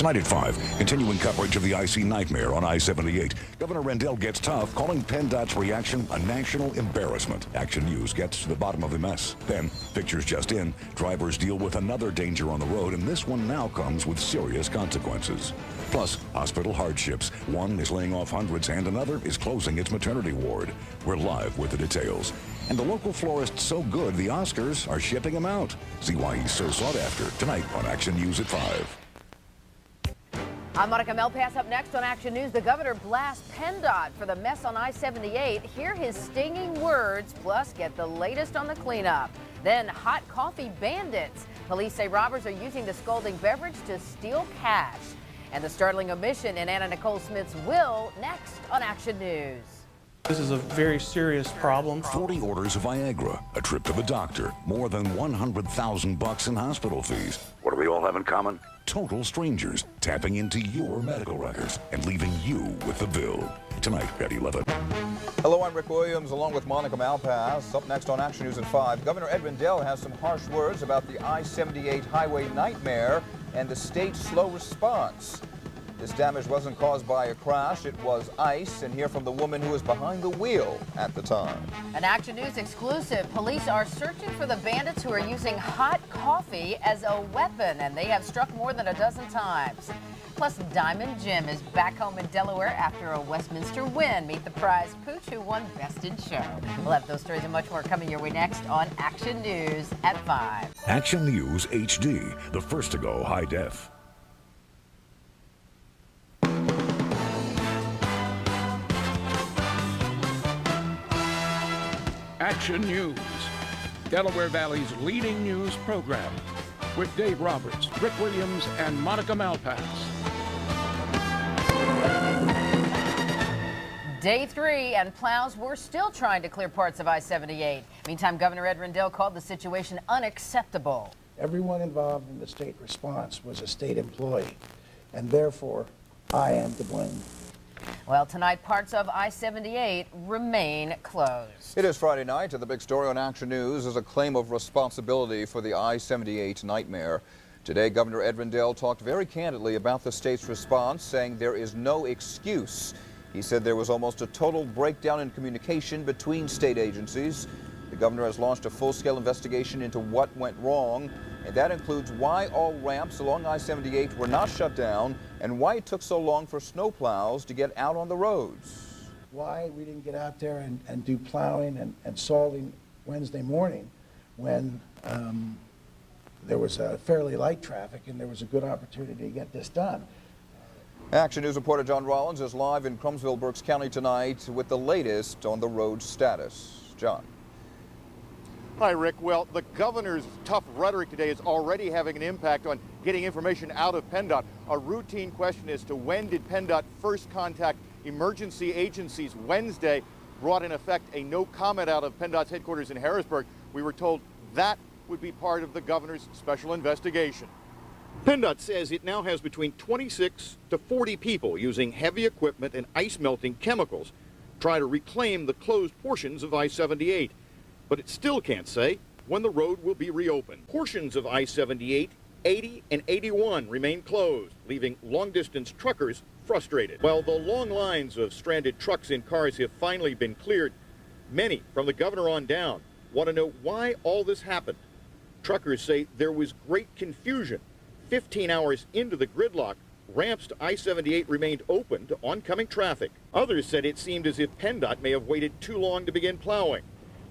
Tonight at 5, continuing coverage of the icy nightmare on I-78. Governor Rendell gets tough, calling PennDOT's reaction a national embarrassment. Action News gets to the bottom of the mess. Then, pictures just in, drivers deal with another danger on the road, and this one now comes with serious consequences. Plus, hospital hardships. One is laying off hundreds, and another is closing its maternity ward. We're live with the details. And the local florist so good, the Oscars are shipping him out. See why he's so sought after tonight on Action News at 5. I'm Monica Melpass. Up next on Action News, the governor blasts PennDOT for the mess on I-78. Hear his stinging words, plus get the latest on the cleanup. Then hot coffee bandits. Police say robbers are using the scalding beverage to steal cash. And the startling omission in Anna Nicole Smith's will next on Action News. This is a very serious problem. 40 orders of Viagra, a trip to the doctor, more than $100,000 in hospital fees. What do they all have in common? Total strangers tapping into your medical records and leaving you with the bill. Tonight at 11. Hello, I'm Rick Williams along with Monica Malpass. Up next on Action News at 5, Governor Ed Rendell has some harsh words about the I-78 highway nightmare and the state's slow response. This damage wasn't caused by a crash, it was ice, and hear from the woman who was behind the wheel at the time. An Action News exclusive. Police are searching for the bandits who are using hot coffee as a weapon, and they have struck more than a dozen times. Plus, Diamond Jim is back home in Delaware after a Westminster win. Meet the prize pooch who won Best in Show. We'll have those stories and much more coming your way next on Action News at 5. Action News HD, the first to go high def. Action News, Delaware Valley's leading news program, with Dave Roberts, Rick Williams, and Monica Malpass. Day 3, and plows were still trying to clear parts of I-78. Meantime, Governor Ed Rendell called the situation unacceptable. Everyone involved in the state response was a state employee, and therefore, I am to blame. Well, tonight, parts of I-78 remain closed. It is Friday night, and the big story on Action News is a claim of responsibility for the I-78 nightmare. Today, Governor Ed Rendell talked very candidly about the state's response, saying there is no excuse. He said there was almost a total breakdown in communication between state agencies. The governor has launched a full-scale investigation into what went wrong, and that includes why all ramps along I-78 were not shut down and why it took so long for snowplows to get out on the roads. Why we didn't get out there and do plowing and salting Wednesday morning when there was a fairly light traffic and there was a good opportunity to get this done. Action News reporter John Rollins is live in Crumpsville, Berks County tonight with the latest on the road status. John. Hi, Rick. Well, the governor's tough rhetoric today is already having an impact on getting information out of PennDOT. A routine question as to when did PennDOT first contact emergency agencies Wednesday brought in effect a no comment out of PennDOT's headquarters in Harrisburg. We were told that would be part of the governor's special investigation. PennDOT says it now has between 26 to 40 people using heavy equipment and ice melting chemicals try to reclaim the closed portions of I-78. But it still can't say when the road will be reopened. Portions of I-78, 80 and 81 remain closed, leaving long-distance truckers frustrated. While the long lines of stranded trucks and cars have finally been cleared, many, from the governor on down, want to know why all this happened. Truckers say there was great confusion. 15 hours into the gridlock, ramps to I-78 remained open to oncoming traffic. Others said it seemed as if PennDOT may have waited too long to begin plowing.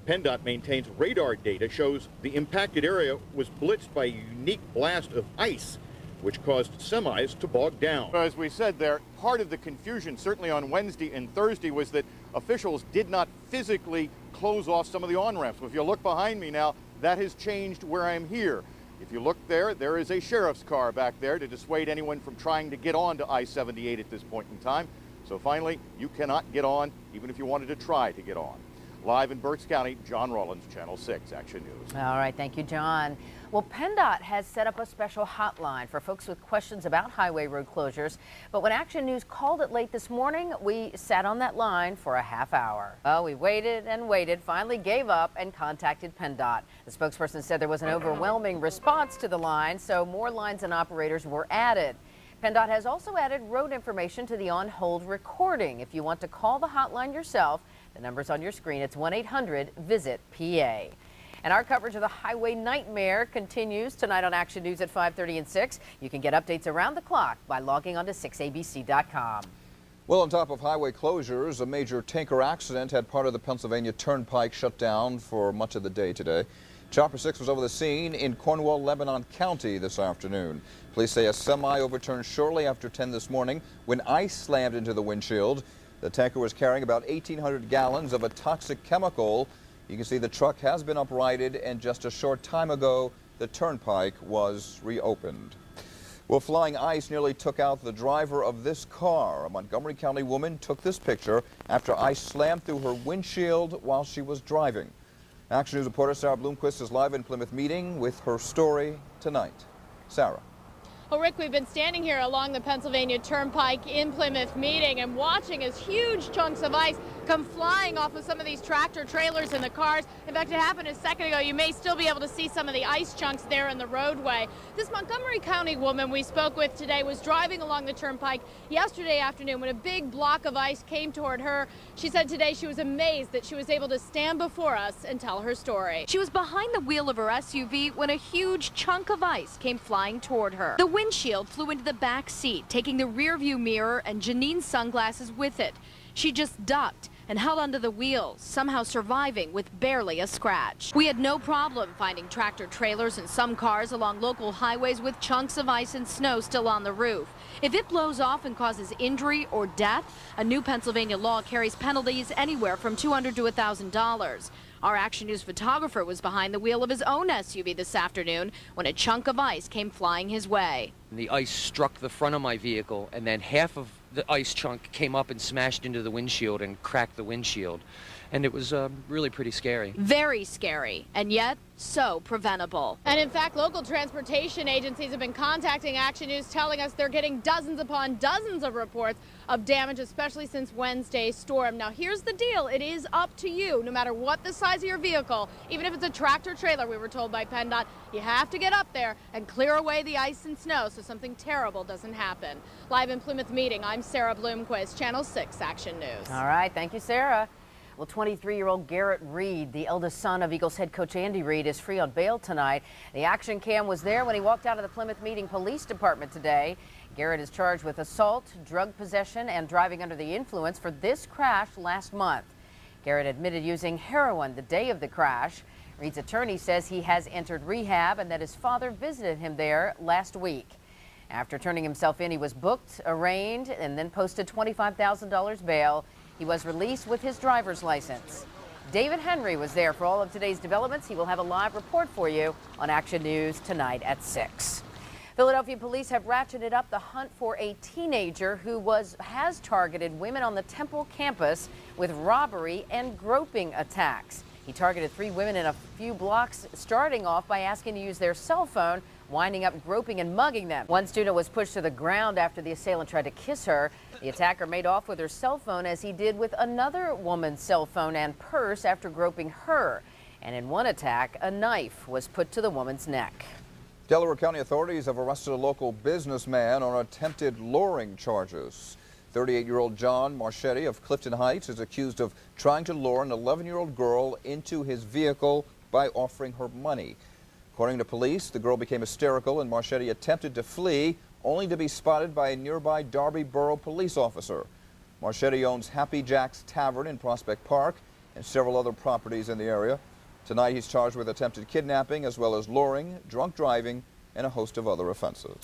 PennDOT maintains radar data shows the impacted area was blitzed by a unique blast of ice, which caused semis to bog down. As we said there, part of the confusion, certainly on Wednesday and Thursday, was that officials did not physically close off some of the on-ramps. If you look behind me now, that has changed where I'm here. If you look there is a sheriff's car back there to dissuade anyone from trying to get on to I-78 at this point in time. So finally, you cannot get on, even if you wanted to try to get on. Live in Berks County, John Rollins, Channel 6, Action News. All right, thank you, John. Well, PennDOT has set up a special hotline for folks with questions about highway road closures. But when Action News called it late this morning, we sat on that line for a half hour. Well, we waited and waited, finally gave up and contacted PennDOT. The spokesperson said there was an overwhelming response to the line, so more lines and operators were added. PennDOT has also added road information to the on-hold recording. If you want to call the hotline yourself, the number's on your screen. It's 1-800-VISIT-PA. And our coverage of the highway nightmare continues tonight on Action News at 5:30 and 6. You can get updates around the clock by logging on to 6abc.com. Well, on top of highway closures, a major tanker accident had part of the Pennsylvania Turnpike shut down for much of the day today. Chopper 6 was over the scene in Cornwall, Lebanon County this afternoon. Police say a semi overturned shortly after 10 this morning when ice slammed into the windshield. The tanker was carrying about 1,800 gallons of a toxic chemical. You can see the truck has been uprighted, and just a short time ago, the turnpike was reopened. Well, flying ice nearly took out the driver of this car. A Montgomery County woman took this picture after ice slammed through her windshield while she was driving. Action News reporter Sarah Bloomquist is live in Plymouth Meeting with her story tonight. Sarah. Well, Rick, we've been standing here along the Pennsylvania Turnpike in Plymouth Meeting and watching as huge chunks of ice come flying off of some of these tractor trailers and the cars. In fact, it happened a second ago. You may still be able to see some of the ice chunks there in the roadway. This Montgomery County woman we spoke with today was driving along the turnpike yesterday afternoon when a big block of ice came toward her. She said today she was amazed that she was able to stand before us and tell her story. She was behind the wheel of her SUV when a huge chunk of ice came flying toward her. The windshield flew into the back seat, taking the rear view mirror and Janine's sunglasses with it. She just ducked and held onto the wheels, somehow surviving with barely a scratch. We had no problem finding tractor trailers and some cars along local highways with chunks of ice and snow still on the roof. If it blows off and causes injury or death, a new Pennsylvania law carries penalties anywhere from $200 to $1,000. Our Action News photographer was behind the wheel of his own SUV this afternoon when a chunk of ice came flying his way. The ice struck the front of my vehicle, and then half of the ice chunk came up and smashed into the windshield and cracked the windshield. And it was really pretty scary. Very scary, and yet so preventable. And in fact, local transportation agencies have been contacting Action News, telling us they're getting dozens upon dozens of reports of damage, especially since Wednesday's storm. Now, here's the deal. It is up to you, no matter what the size of your vehicle, even if it's a tractor trailer, we were told by PennDOT, you have to get up there and clear away the ice and snow so something terrible doesn't happen. Live in Plymouth Meeting, I'm Sarah Bloomquist, Channel 6 Action News. All right, thank you, Sarah. Well, 23-year-old Garrett Reed, the eldest son of Eagles head coach Andy Reid, is free on bail tonight. The action cam was there when he walked out of the Plymouth Meeting Police Department today. Garrett is charged with assault, drug possession, and driving under the influence for this crash last month. Garrett admitted using heroin the day of the crash. Reed's attorney says he has entered rehab and that his father visited him there last week. After turning himself in, he was booked, arraigned, and then posted $25,000 bail. He was released with his driver's license. David Henry was there for all of today's developments. He will have a live report for you on Action News tonight at 6. Philadelphia police have ratcheted up the hunt for a teenager who has targeted women on the Temple campus with robbery and groping attacks. He targeted 3 women in a few blocks, starting off by asking to use their cell phone, winding up groping and mugging them. One student was pushed to the ground after the assailant tried to kiss her. The attacker made off with her cell phone, as he did with another woman's cell phone and purse after groping her. And in one attack, a knife was put to the woman's neck. Delaware County authorities have arrested a local businessman on attempted luring charges. 38-year-old John Marchetti of Clifton Heights is accused of trying to lure an 11-year-old girl into his vehicle by offering her money. According to police, the girl became hysterical and Marchetti attempted to flee, only to be spotted by a nearby Darby Borough police officer. Marchetti owns Happy Jack's Tavern in Prospect Park and several other properties in the area. Tonight he's charged with attempted kidnapping as well as luring, drunk driving, and a host of other offenses.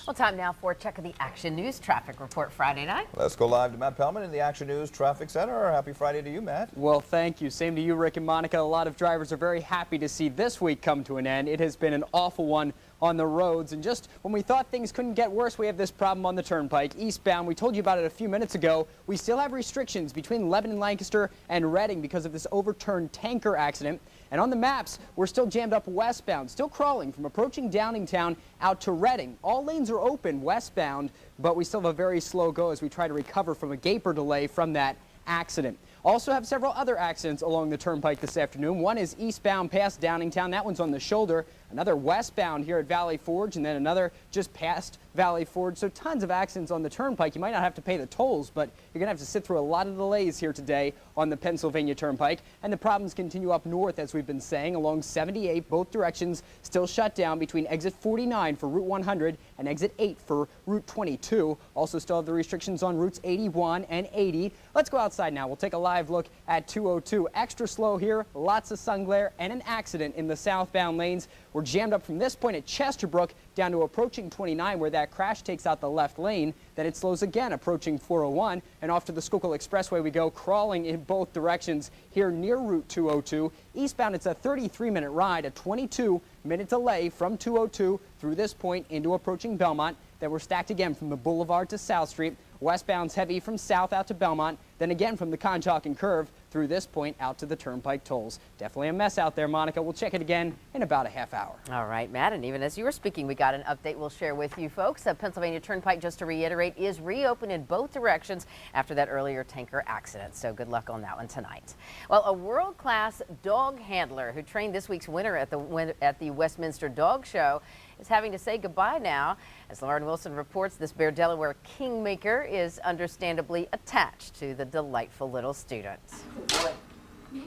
Well, time now for a check of the Action News traffic report Friday night. Let's go live to Matt Pellman in the Action News Traffic Center. Happy Friday to you, Matt. Well, thank you. Same to you, Rick and Monica. A lot of drivers are very happy to see this week come to an end. It has been an awful one on the roads, and just when we thought things couldn't get worse, we have this problem on the turnpike eastbound. We told you about it a few minutes ago. We still have restrictions between Lebanon, Lancaster, and Reading because of this overturned tanker accident. And on the maps, we're still jammed up westbound, still crawling from approaching Downingtown out to Reading. All lanes are open westbound, but we still have a very slow go as we try to recover from a gaper delay from that accident. Also have several other accidents along the turnpike this afternoon. One is eastbound past Downingtown. That one's on the shoulder. Another westbound here at Valley Forge, and then another just past Valley Forge. So tons of accidents on the turnpike. You might not have to pay the tolls, but you're going to have to sit through a lot of delays here today on the Pennsylvania Turnpike. And the problems continue up north, as we've been saying, along 78. Both directions still shut down between exit 49 for Route 100 and exit 8 for Route 22. Also still have the restrictions on routes 81 and 80. Let's go outside now. We'll take a live look at 202. Extra slow here, lots of sun glare, and an accident in the southbound lanes. We're jammed up from this point at Chesterbrook down to approaching 29, where that crash takes out the left lane. Then it slows again approaching 401, and off to the Schuylkill Expressway we go, crawling in both directions here near Route 202. Eastbound, it's a 33-minute ride, a 22-minute delay from 202 through this point into approaching Belmont. Then we're stacked again from the Boulevard to South Street. Westbound's heavy from South out to Belmont, then again from the Conshohocken Curve through this point out to the Turnpike tolls. Definitely a mess out there, Monica. We'll check it again in about a half hour. All right, Matt, and even as you were speaking, we got an update we'll share with you folks. The Pennsylvania Turnpike, just to reiterate, is reopened in both directions after that earlier tanker accident. So good luck on that one tonight. Well, a world-class dog handler who trained this week's winner at the Westminster Dog Show is having to say goodbye now. As Lauren Wilson reports, this Bear Delaware Kingmaker is understandably attached to the delightful little student.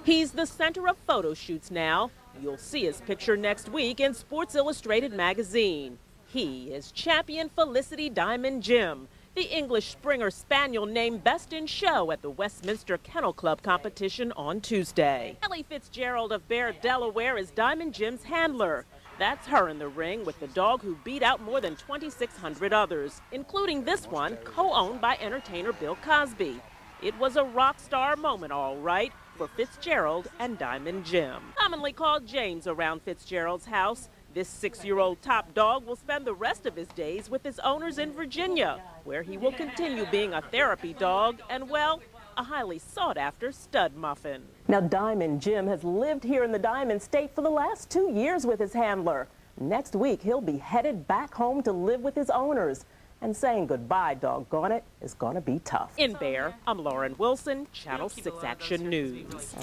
He's the center of photo shoots now. You'll see his picture next week in Sports Illustrated magazine. He is champion Felicity Diamond Jim, the English Springer Spaniel named Best in Show at the Westminster Kennel Club competition on Tuesday. Ellie Fitzgerald of Bear Delaware is Diamond Jim's handler. That's her in the ring with the dog who beat out more than 2,600 others, including this one, co-owned by entertainer Bill Cosby. It was a rock star moment, all right, for Fitzgerald and Diamond Jim. Commonly called James around Fitzgerald's house, this 6-year-old top dog will spend the rest of his days with his owners in Virginia, where he will continue being a therapy dog and, well, a highly sought-after stud muffin. Now, Diamond Jim has lived here in the Diamond State for the last 2 years with his handler. Next week, he'll be headed back home to live with his owners. And saying goodbye, doggone it, is going to be tough. In Bear, I'm Lauren Wilson, Channel 6 Action News.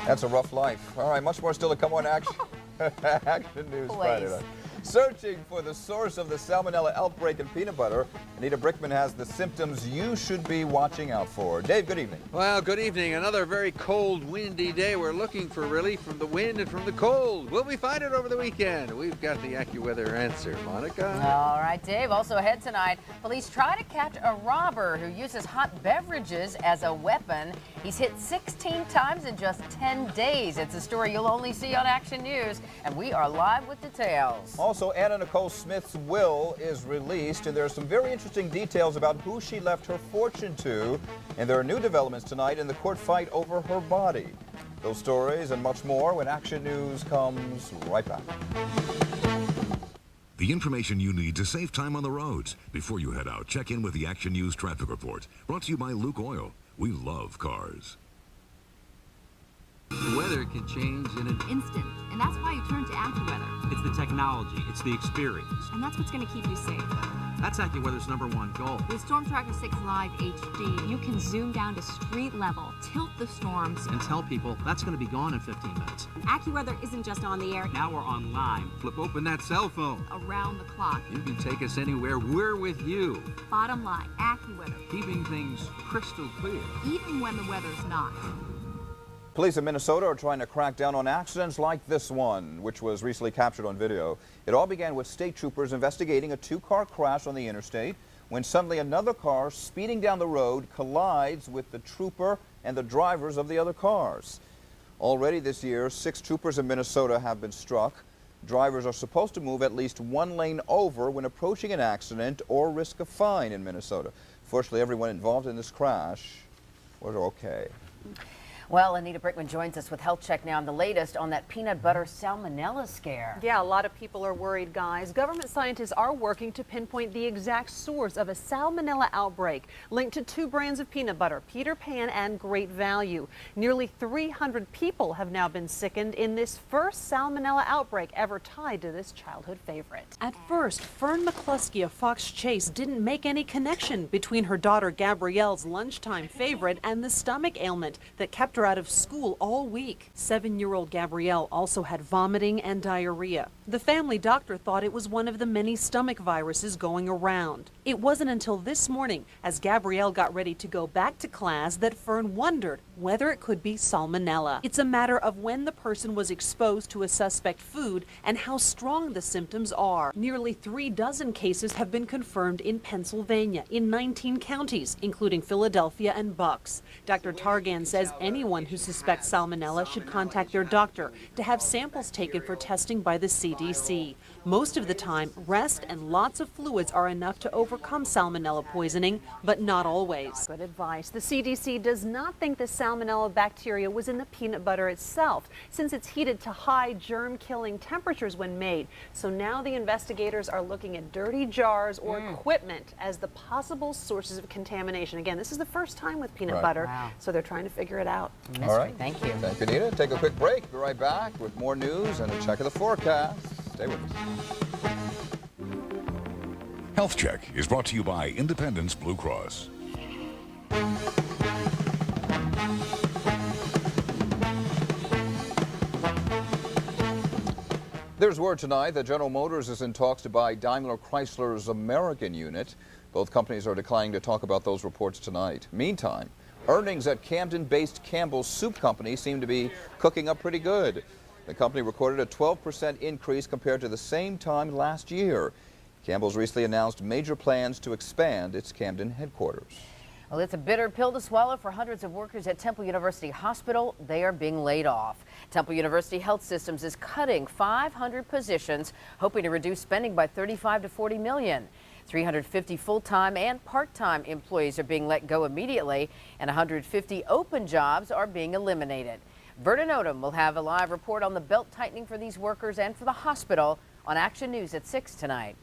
That's a rough life. All right, much more still to come on Action, Action News Friday night. Searching for the source of the salmonella outbreak in peanut butter, Anita Brickman has the symptoms you should be watching out for. Dave, good evening. Well, good evening. Another very cold, windy day. We're looking for relief from the wind and from the cold. Will we find it over the weekend? We've got the AccuWeather answer. Monica? All right, Dave. Also ahead tonight, police try to catch a robber who uses hot beverages as a weapon. He's hit 16 times in just 10 days. It's a story you'll only see on Action News, and we are live with details. Also, Anna Nicole Smith's will is released, and there are some very interesting details about who she left her fortune to, and there are new developments tonight in the court fight over her body. Those stories and much more when Action News comes right back. The information you need to save time on the roads. Before you head out, check in with the Action News Traffic Report. Brought to you by Luke Oil. We love cars. The weather can change in an instant, and that's why you turn to AccuWeather. It's the technology, it's the experience. And that's what's going to keep you safe. That's AccuWeather's #1 goal. With Storm Tracker 6 Live HD, you can zoom down to street level, tilt the storms, and tell people that's going to be gone in 15 minutes. AccuWeather isn't just on the air. Now we're online. Flip open that cell phone. Around the clock. You can take us anywhere. We're with you. Bottom line, AccuWeather. Keeping things crystal clear. Even when the weather's not. Police in Minnesota are trying to crack down on accidents like this one, which was recently captured on video. It all began with state troopers investigating a two-car crash on the interstate when suddenly another car speeding down the road collides with the trooper and the drivers of the other cars. Already this year, 6 troopers in Minnesota have been struck. Drivers are supposed to move at least 1 lane over when approaching an accident or risk a fine in Minnesota. Fortunately, everyone involved in this crash was okay. Well, Anita Brickman joins us with Health Check now and the latest on that peanut butter salmonella scare. Yeah, a lot of people are worried, guys. Government scientists are working to pinpoint the exact source of a salmonella outbreak linked to 2 brands of peanut butter, Peter Pan and Great Value. Nearly 300 people have now been sickened in this first salmonella outbreak ever tied to this childhood favorite. At first, Fern McCluskey of Fox Chase didn't make any connection between her daughter Gabrielle's lunchtime favorite and the stomach ailment that kept her out of school all week. 7-year-old Gabrielle also had vomiting and diarrhea. The family doctor thought it was one of the many stomach viruses going around. It wasn't until this morning, as Gabrielle got ready to go back to class, that Fern wondered whether it could be salmonella. It's a matter of when the person was exposed to a suspect food and how strong the symptoms are. Nearly 3 dozen cases have been confirmed in Pennsylvania in 19 counties, including Philadelphia and Bucks. Dr. Targan says anyone who suspects salmonella should contact their doctor to have samples taken for testing by the CDC. Most of the time, rest and lots of fluids are enough to overcome salmonella poisoning, but not always. Good advice. The CDC does not think the salmonella bacteria was in the peanut butter itself, since it's heated to high germ-killing temperatures when made. So now the investigators are looking at dirty jars or equipment as the possible sources of contamination. Again, this is the first time with peanut butter, so they're trying to figure it out. All right. Thank you. Thank you, Anita. Take a quick break. Be right back with more news and a check of the forecast. Stay with us. Health Check is brought to you by Independence Blue Cross. There's word tonight that General Motors is in talks to buy Daimler Chrysler's American unit. Both companies are declining to talk about those reports tonight. Meantime, earnings at Camden-based Campbell's Soup Company seem to be cooking up pretty good. The company recorded a 12% increase compared to the same time last year. Campbell's recently announced major plans to expand its Camden headquarters. Well, it's a bitter pill to swallow for hundreds of workers at Temple University Hospital. They are being laid off. Temple University Health Systems is cutting 500 positions, hoping to reduce spending by 35 to 40 million. 350 full-time and part-time employees are being let go immediately, and 150 open jobs are being eliminated. Vernon Odom will have a live report on the belt tightening for these workers and for the hospital on Action News at 6 tonight.